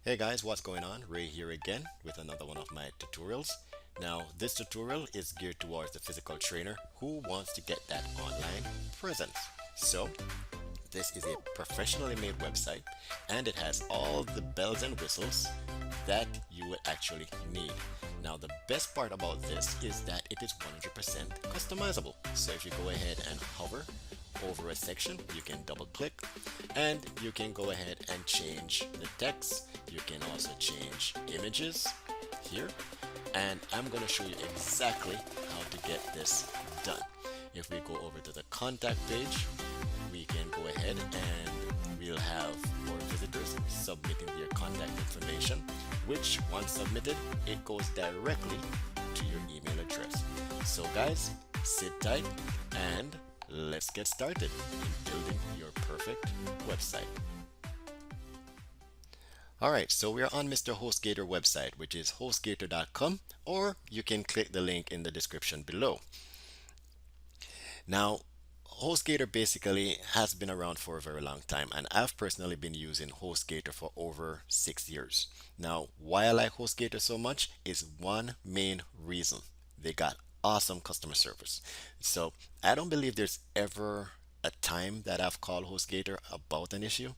Hey guys, what's going on? Ray here again with another one of my tutorials. Now, this tutorial is geared towards the physical trainer who wants to get that online presence. So, this is a professionally made website and it has all the bells and whistles that you would actually need. Now, the best part about this is that it is 100% customizable. So, if you go ahead and hover over a section, you can double click and you can go ahead and change the text. You can also change images here, and I'm going to show you exactly how to get this done. If we go over to the contact page, we can go ahead and we'll have more visitors submitting their contact information, which once submitted, it goes directly to your email address. So guys, sit tight and let's get started in building your perfect website. Alright, so we're on Mr. HostGator website, which is hostgator.com, or you can click the link in the description below. Now, HostGator basically has been around for a very long time, and I've personally been using HostGator for over 6 years. Now, why I like HostGator so much is one main reason. They got awesome customer service. So I don't believe there's ever a time that I've called HostGator about an issue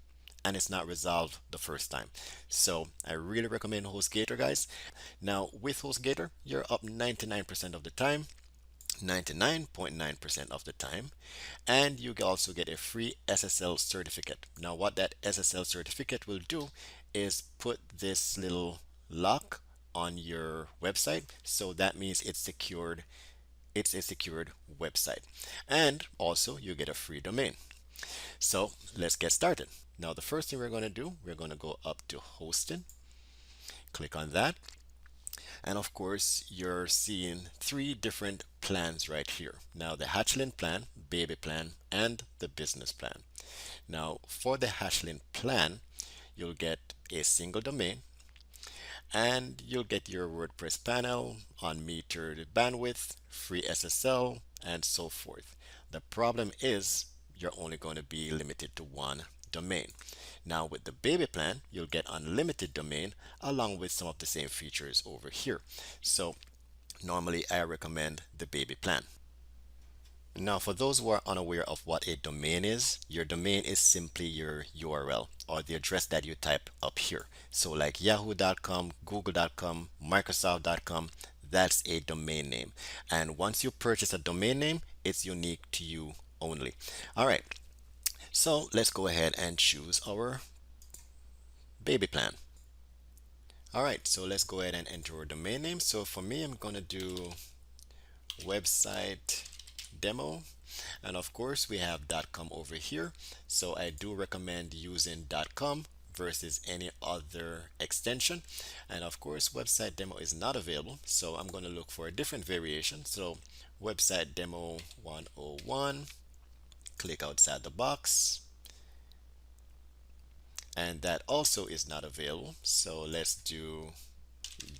and it's not resolved the first time. So I really recommend HostGator, guys. Now, with HostGator, you're up 99% of the time, 99.9% of the time, and you also get a free SSL certificate. Now, what that SSL certificate will do is put this little lock on your website, so that means it's secured. It's a secured website, and also you get a free domain. So let's get started. Now, the first thing we're going to do, we're going to go up to hosting, click on that, and of course, you're seeing three different plans right here. Now, the Hatchling plan, baby plan, and the business plan. Now, for the Hatchling plan, you'll get a single domain and you'll get your WordPress panel, unmetered bandwidth, free SSL, and so forth. The problem is you're only going to be limited to one domain. Now with the baby plan, you'll get unlimited domain along with some of the same features over here. So normally I recommend the baby plan. Now, for those who are unaware of what a domain is, your domain is simply your URL or the address that you type up here. So like yahoo.com, google.com, microsoft.com, that's a domain name. And once you purchase a domain name, it's unique to you only. All right, so let's go ahead and choose our baby plan. All right, so let's go ahead and enter our domain name. So for me, I'm going to do website demo, and of course we have .com over here, so I do recommend using .com versus any other extension. And of course website demo is not available, so I'm going to look for a different variation. So website demo 101, click outside the box, and that also is not available, so let's do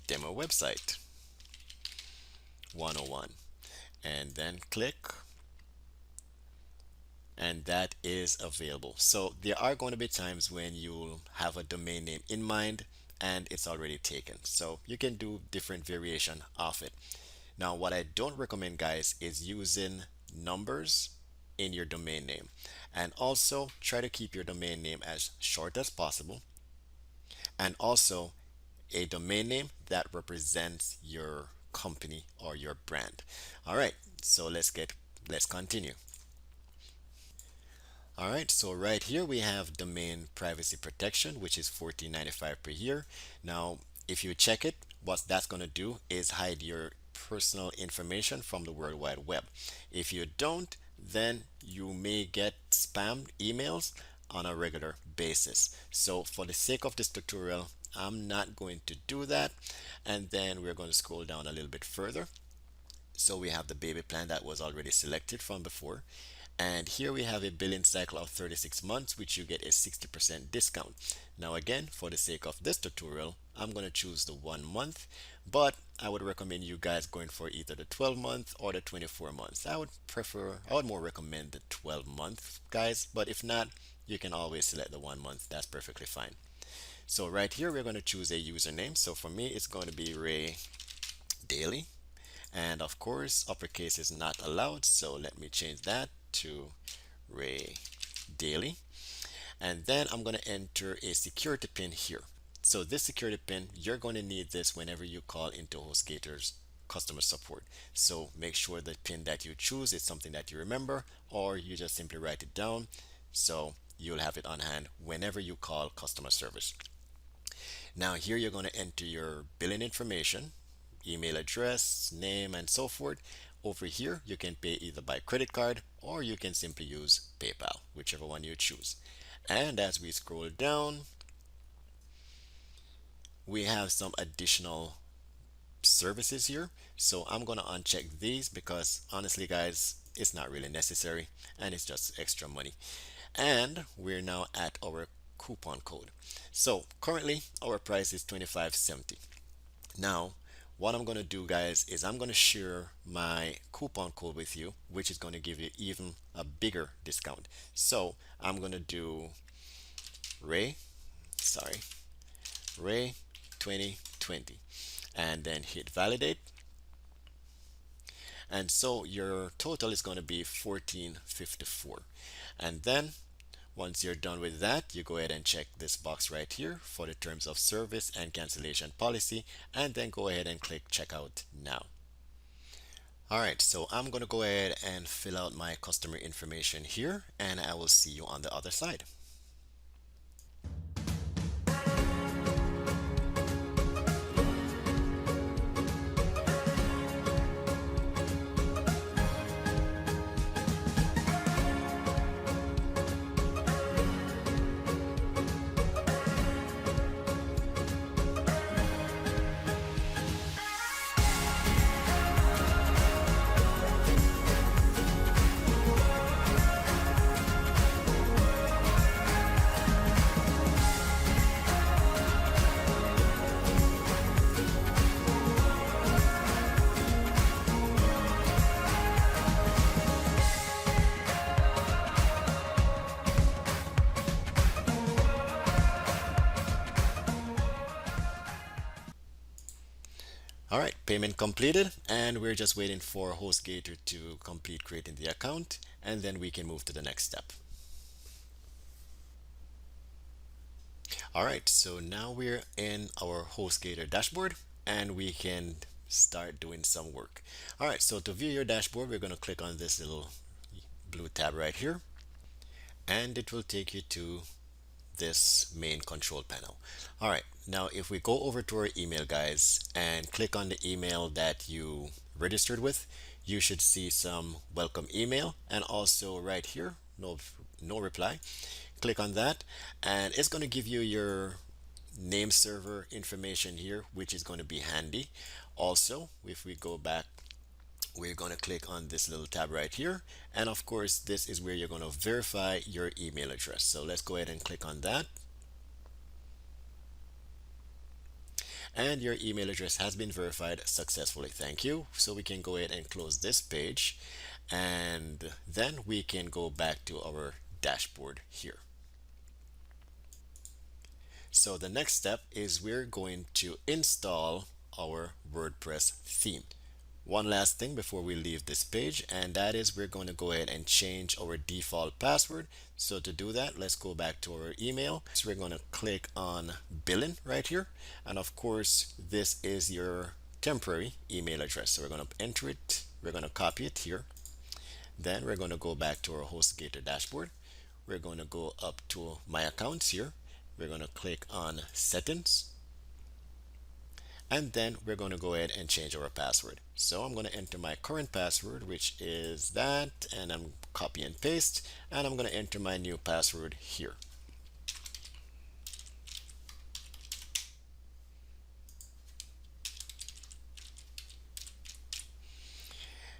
demo website 101 and then click, and that is available. So there are going to be times when you have a domain name in mind and it's already taken, so you can do different variation of it. Now what I don't recommend, guys, is using numbers in your domain name, and also try to keep your domain name as short as possible, and also a domain name that represents your company or your brand. All right, so let's continue. All right, so right here we have domain privacy protection, which is $14.95 per year. Now, if you check it, what that's going to do is hide your personal information from the World Wide Web. If you don't, then you may get spam emails on a regular basis. So for the sake of this tutorial, I'm not going to do that. And then we're going to scroll down a little bit further. So we have the baby plan that was already selected from before. And here we have a billing cycle of 36 months, which you get a 60% discount. Now again, for the sake of this tutorial, I'm going to choose the 1 month, but I would recommend you guys going for either the 12 month or the 24 months. I would more recommend the 12 month, guys, but if not, you can always select the 1 month. That's perfectly fine. So right here, we're going to choose a username. So for me, it's going to be Ray Daily. And of course, uppercase is not allowed. So let me change that to Ray Daily. And then I'm going to enter a security pin here. So this security pin, you're going to need this whenever you call into HostGator's customer support. So make sure the pin that you choose is something that you remember, or you just simply write it down so you'll have it on hand whenever you call customer service. Now here you're going to enter your billing information, email address, name, and so forth. Over here, you can pay either by credit card or you can simply use PayPal, whichever one you choose. And as we scroll down, we have some additional services here. So I'm going to uncheck these because honestly, guys, it's not really necessary and it's just extra money. And we're now at our coupon code. So currently our price is 25.70. Now, what I'm going to do, guys, is I'm going to share my coupon code with you, which is going to give you even a bigger discount. So I'm going to do Ray, sorry, Ray 2020, and then hit validate. And so your total is going to be 1454. And then once you're done with that, you go ahead and check this box right here for the terms of service and cancellation policy, and then go ahead and click checkout now. All right, so I'm going to go ahead and fill out my customer information here, and I will see you on the other side. All right, payment completed, and we're just waiting for HostGator to complete creating the account, and then we can move to the next step. All right, so now we're in our HostGator dashboard, and we can start doing some work. All right, so to view your dashboard, we're going to click on this little blue tab right here, and it will take you to this main control panel. All right, now if we go over to our email, guys, and click on the email that you registered with, you should see some welcome email, and also right here, no reply. Click on that, and it's going to give you your name server information here, which is going to be handy. Also, if we go back, we're going to click on this little tab right here, and of course this is where you're going to verify your email address. So let's go ahead and click on that, and your email address has been verified successfully. Thank you. So we can go ahead and close this page, and then we can go back to our dashboard here. So the next step is we're going to install our WordPress theme. One last thing before we leave this page, and that is we're going to go ahead and change our default password. So to do that, let's go back to our email. So we're going to click on billing right here, and of course this is your temporary email address. So we're going to enter it, we're going to copy it here, then we're going to go back to our HostGator dashboard. We're going to go up to my accounts here, we're going to click on settings, and then we're going to go ahead and change our password. So I'm going to enter my current password, which is that, and I'm copy and paste, and I'm going to enter my new password here.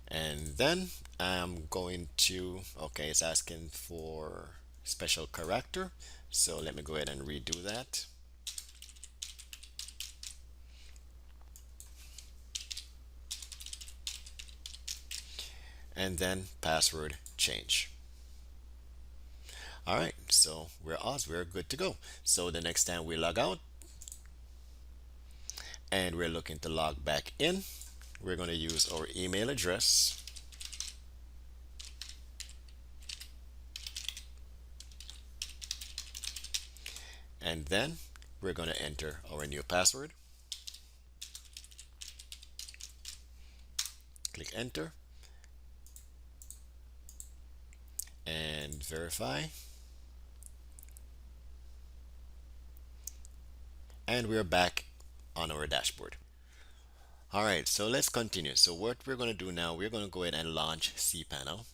And then I'm going to, okay, it's asking for special character, so let me go ahead and redo that. And then password change. All right, so we're good to go. So the next time we log out and we're looking to log back in, we're going to use our email address, and then we're going to enter our new password. Click enter and verify. And we're back on our dashboard. All right, so let's continue. So what we're going to do now, we're going to go ahead and launch cPanel.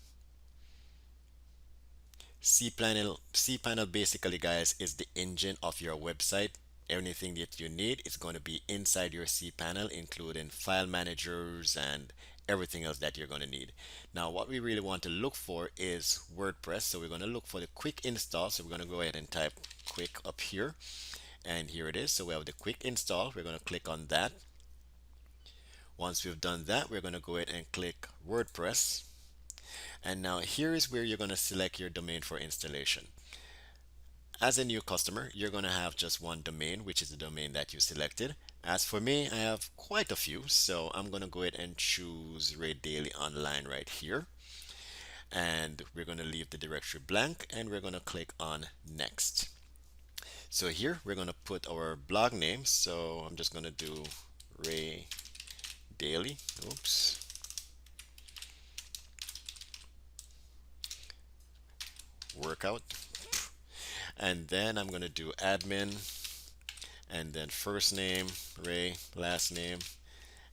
cPanel basically, guys, is the engine of your website. Anything that you need is going to be inside your cPanel, including file managers and everything else that you're going to need. Now, what we really want to look for is WordPress. So we're going to look for the quick install. So we're going to go ahead and type quick up here. And here it is. So we have the quick install. We're going to click on that. Once we've done that, we're going to go ahead and click WordPress. And now here is where you're going to select your domain for installation. As a new customer, you're going to have just one domain, which is the domain that you selected. As for me, I have quite a few, so I'm going to go ahead and choose Rate Daily Online right here. And we're going to leave the directory blank and we're going to click on Next. So here we're going to put our blog name. So I'm just going to do Ray Daily. Oops. Workout. And then I'm going to do admin and then first name, Ray, last name,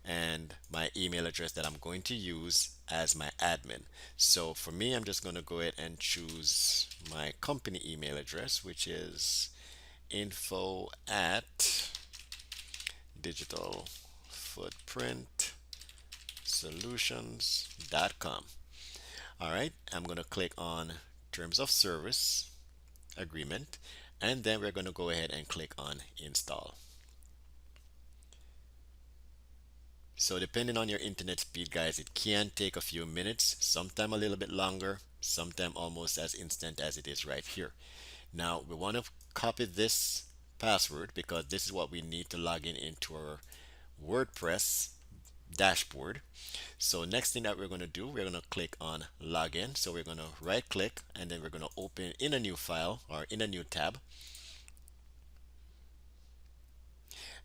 and my email address that I'm going to use as my admin. So for me, I'm just going to go ahead and choose my company email address, which is info at digitalfootprintsolutions.com. All right, I'm going to click on terms of service agreement, and then we're going to go ahead and click on install. So depending on your internet speed, guys, it can take a few minutes, sometime a little bit longer, sometime almost as instant as it is right here. Now we want to copy this password because this is what we need to log in into our WordPress dashboard. So next thing that we're going to do, we're going to click on login. So we're going to right click and then we're going to open in a new file or in a new tab.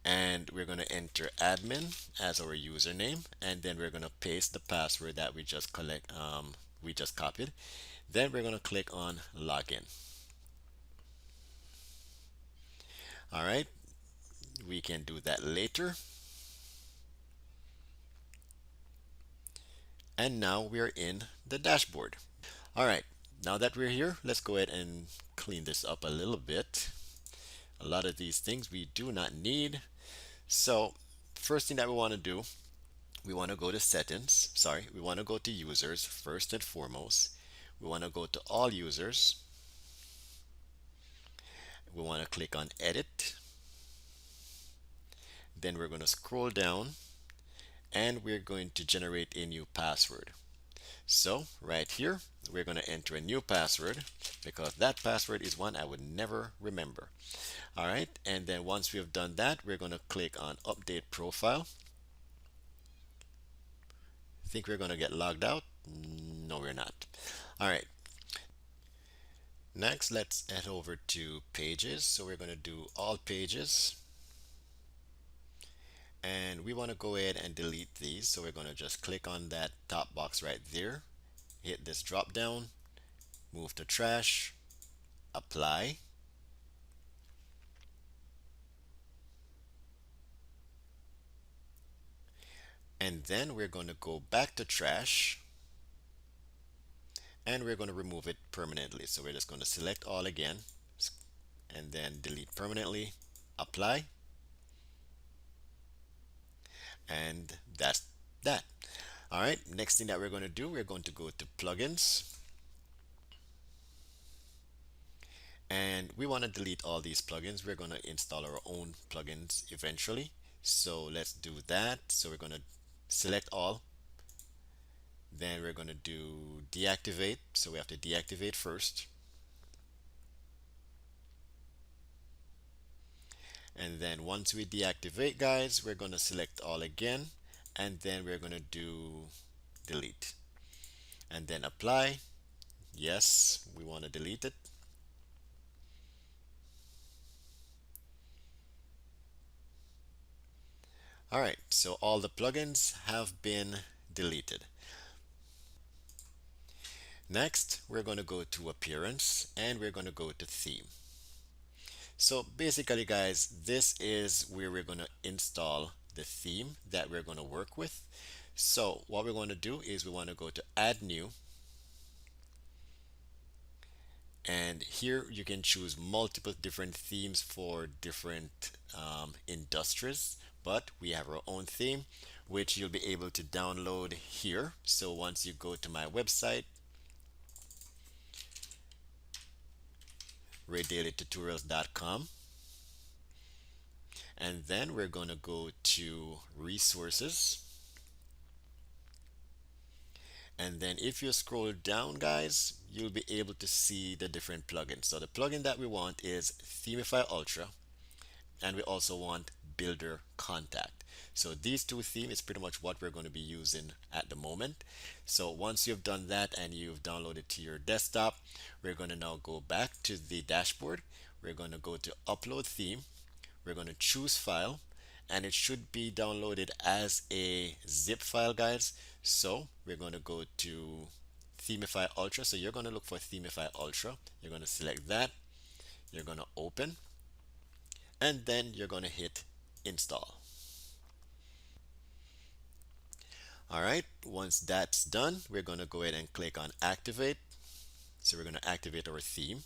And we're going to enter admin as our username, and then we're going to paste the password that we just copied. Then we're going to click on login. All right, we can do that later. And now we're in the dashboard. All right, now that we're here, let's go ahead and clean this up a little bit. A lot of these things we do not need. So first thing that we want to do, we want to go to settings. Sorry, we want to go to users first and foremost. We want to go to all users. We want to click on edit. Then we're going to scroll down and we're going to generate a new password. So right here, we're going to enter a new password because that password is one I would never remember. All right, and then once we have done that, we're going to click on update profile. Think we're going to get logged out? No, we're not. All right. Next, let's head over to pages. So we're going to do all pages. And we want to go ahead and delete these. So we're going to just click on that top box right there. Hit this drop down, move to trash, apply. And then we're going to go back to trash and we're going to remove it permanently. So we're just going to select all again and then delete permanently, apply, and that's that. All right, next thing that we're going to do, we're going to go to plugins and we want to delete all these plugins. We're going to install our own plugins eventually. So let's do that. So we're going to select all. Then we're going to do deactivate. So we have to deactivate first. And then once we deactivate, guys, we're going to select all again, and then we're going to do delete, and then apply. Yes, we want to delete it. All right, so all the plugins have been deleted. Next, we're going to go to appearance and we're going to go to theme. So basically, guys, this is where we're going to install the theme that we're going to work with. So what we're going to do is we want to go to add new, and here you can choose multiple different themes for different industries, but we have our own theme which you'll be able to download here. So once you go to my website, raydailytutorials.com, and then we're going to go to resources, and then if you scroll down, guys, you'll be able to see the different plugins. So the plugin that we want is Themify Ultra, and we also want Builder Contact. So these two themes is pretty much what we're going to be using at the moment. So once you've done that and you've downloaded to your desktop, we're going to now go back to the dashboard. We're going to go to upload theme. We're going to choose file, and it should be downloaded as a zip file, guys. So we're going to go to Themify Ultra. So you're going to look for Themify Ultra. You're going to select that. You're going to open, and then you're going to hit install. All right, once that's done, we're going to go ahead and click on activate. So we're going to activate our theme,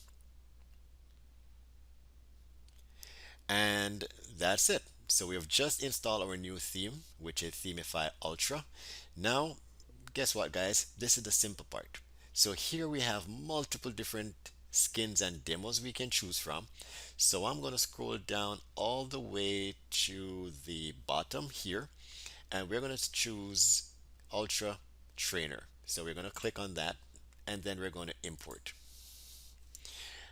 and that's it. So we have just installed our new theme, which is Themify Ultra. Now, guess what, guys? This is the simple part. So here we have multiple different skins and demos we can choose from. So I'm going to scroll down all the way to the bottom here, and we're going to choose Ultra Trainer. So we're going to click on that, and then we're going to import.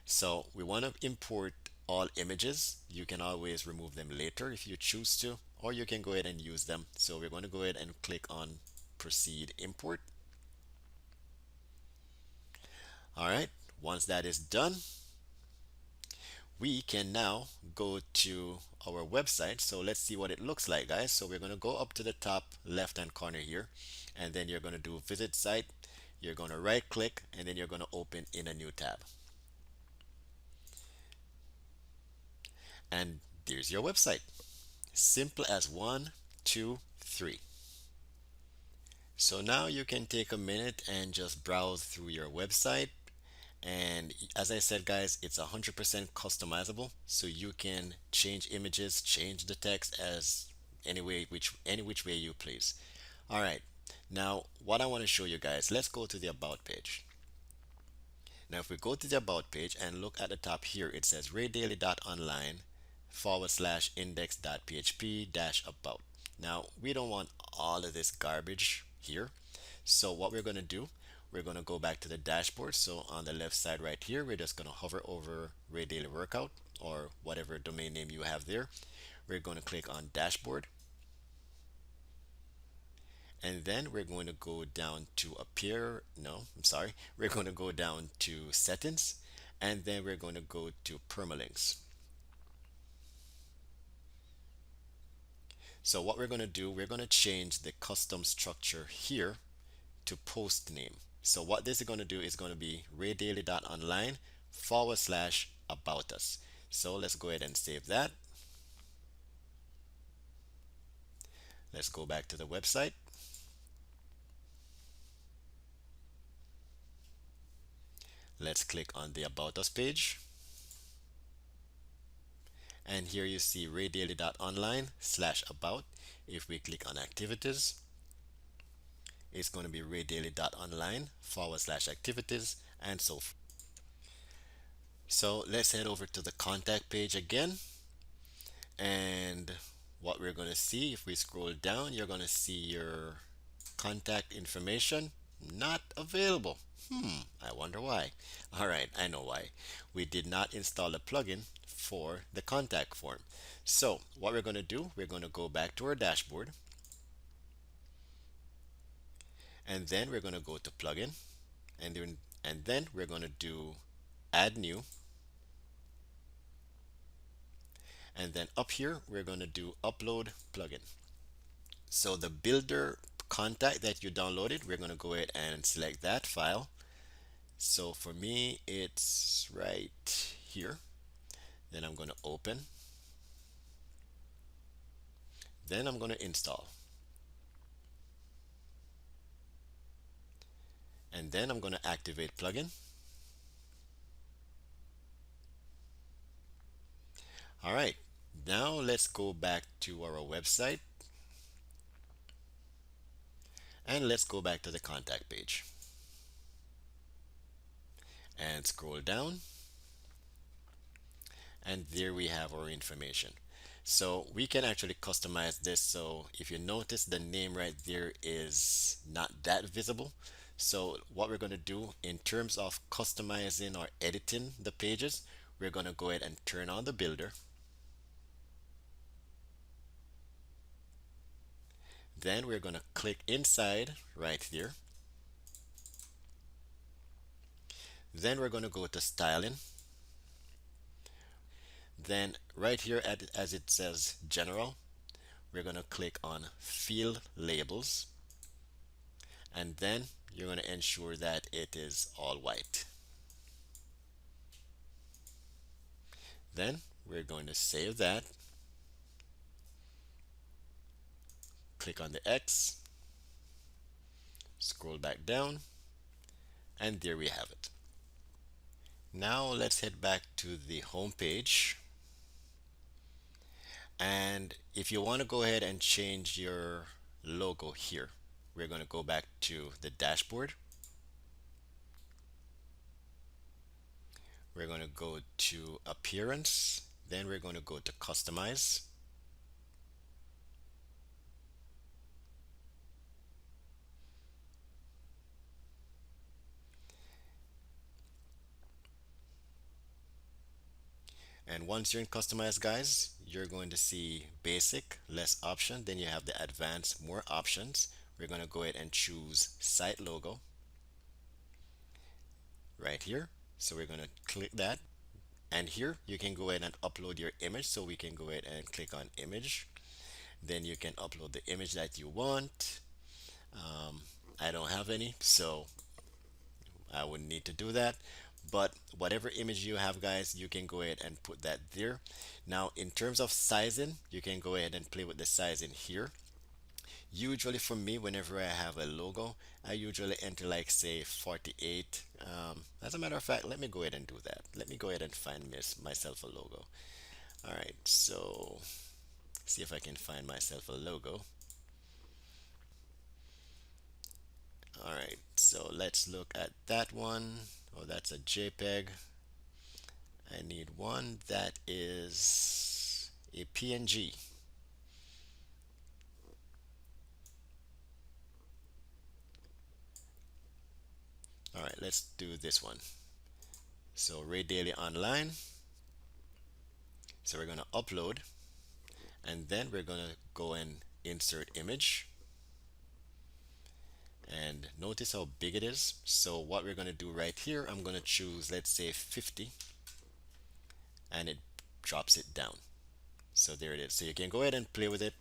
So we want to import all images. You can always remove them later if you choose to, or you can go ahead and use them. So we're going to go ahead and click on proceed import. All right, once that is done, we can now go to our website. So let's see what it looks like, guys. So we're going to go up to the top left hand corner here, and then you're going to do visit site. You're going to right click, and then you're going to open in a new tab, and there's your website. Simple as one, two, three. So now you can take a minute and just browse through your website. And as I said, guys, it's 100% customizable. So you can change images, change the text as any which way you please. All right. Now, what I want to show you guys, let's go to the about page. Now, if we go to the about page and look at the top here, it says raydaily.online / index.php dash about. Now, we don't want all of this garbage here. So what we're going to do, we're going to go back to the dashboard. So on the left side right here, we're just going to hover over Ray Daily Workout or whatever domain name you have there. We're going to click on dashboard, and then we're going to go down to appear. No, I'm sorry. We're going to go down to settings, and then we're going to go to permalinks. So what we're going to do, we're going to change the custom structure here to post name. So what this is going to do is going to be raydaily.online / about us. So let's go ahead and save that. Let's go back to the website. Let's click on the about us page. And here you see raydaily.online / about. If we click on activities, it's going to be raydaily.online / activities and so forth. So let's head over to the contact page again. And what we're going to see, if we scroll down, you're going to see your contact information. not available. I wonder why. All right, I know why. We did not install a plugin for the contact form. So what we're going to do, we're going to go back to our dashboard, and then we're going to go to plugin, and then we're going to do add new, and then up here we're going to do upload plugin. So the builder contact that you downloaded, we're going to go ahead and select that file. So for me, it's right here. Then I'm going to open. Then I'm going to install. And then I'm going to activate plugin. All right. Now let's go back to our website and let's go back to the contact page and scroll down, and there we have our information. So we can actually customize this. So if you notice, the name right there is not that visible. So what we're going to do in terms of customizing or editing the pages, we're going to go ahead and turn on the builder. Then we're going to click inside right there. Then we're going to go to styling. Then right here as it says general, we're going to click on field labels, and then you're going to ensure that it is all white. Then we're going to save that, click on the X, scroll back down, and there we have it. Now let's head back to the home page, and if you want to go ahead and change your logo here, we're going to go back to the dashboard. We're going to go to appearance, then we're going to go to customize. And once you're in customize, guys, you're going to see basic, less option. Then you have the advanced, more options. We're going to go ahead and choose site logo right here. So we're going to click that. And here you can go ahead and upload your image. So we can go ahead and click on image. Then you can upload the image that you want. I don't have any, so I wouldn't need to do that. But whatever image you have, guys, you can go ahead and put that there. Now in terms of sizing, you can go ahead and play with the sizing here. Usually for me, whenever I have a logo, I usually enter like say 48. As a matter of fact, let me go ahead and do that. Let me go ahead and find myself a logo. All right, so see if I can find myself a logo. All right, so let's look at that one. Oh, that's a JPEG. I need one that is a PNG. All right, let's do this one. So Ray Daily Online. So we're going to upload, and then we're going to go and insert image. And notice how big it is. So what we're going to do right here, I'm going to choose, let's say 50, and it drops it down. So there it is. So you can go ahead and play with it.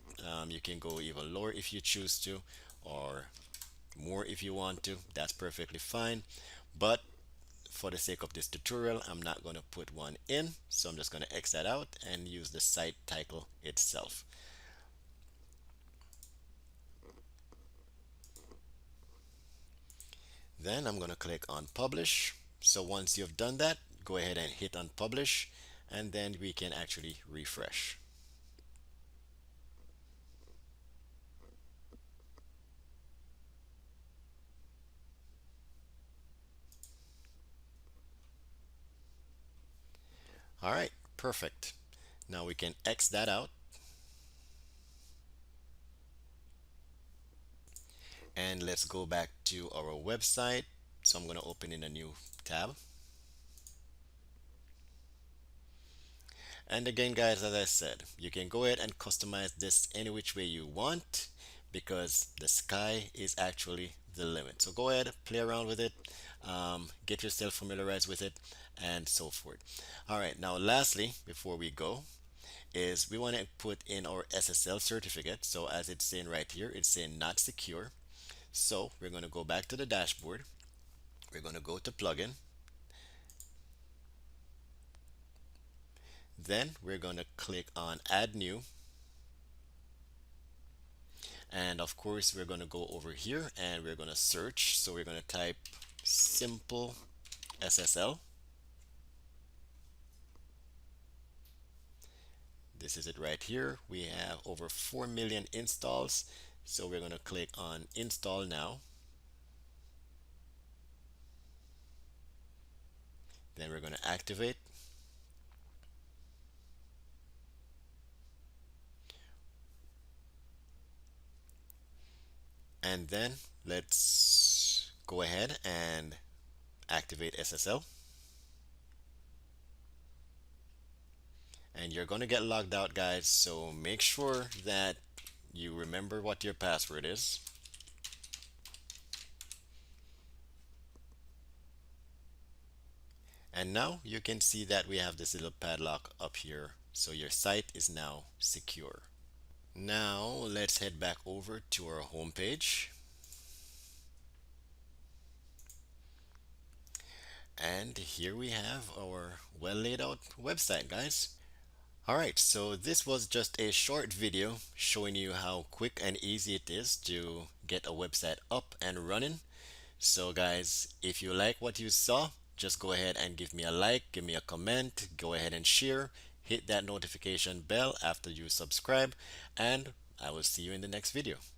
You can go even lower if you choose to, or more if you want to. That's perfectly fine. But for the sake of this tutorial, I'm not going to put one in. So I'm just going to X that out and use the site title itself. Then I'm going to click on publish. So once you've done that, go ahead and hit on publish, and then we can actually refresh. All right, perfect. Now we can X that out. And And let's go back to our website. So I'm going to open in a new tab. And again, guys, as I said, you can go ahead and customize this any which way you want because the sky is actually the limit. So go ahead, play around with it, get yourself familiarized with it, and so forth. All right, now lastly, before we go, is we want to put in our SSL certificate. So as it's saying right here, it's saying not secure. So we're going to go back to the dashboard. We're going to go to plugin. Then we're going to click on add new. And of course, we're going to go over here and we're going to search. So we're going to type simple SSL. This is it right here. We have over 4 million installs. So we're going to click on install now. Then we're going to activate. And then let's go ahead and activate SSL. And you're going to get logged out, guys. So make sure that you remember what your password is. And now you can see that we have this little padlock up here. So your site is now secure. Now let's head back over to our home page. And here we have our well laid out website, guys. Alright, so this was just a short video showing you how quick and easy it is to get a website up and running. So guys, if you like what you saw, just go ahead and give me a like, give me a comment, go ahead and share, hit that notification bell after you subscribe, and I will see you in the next video.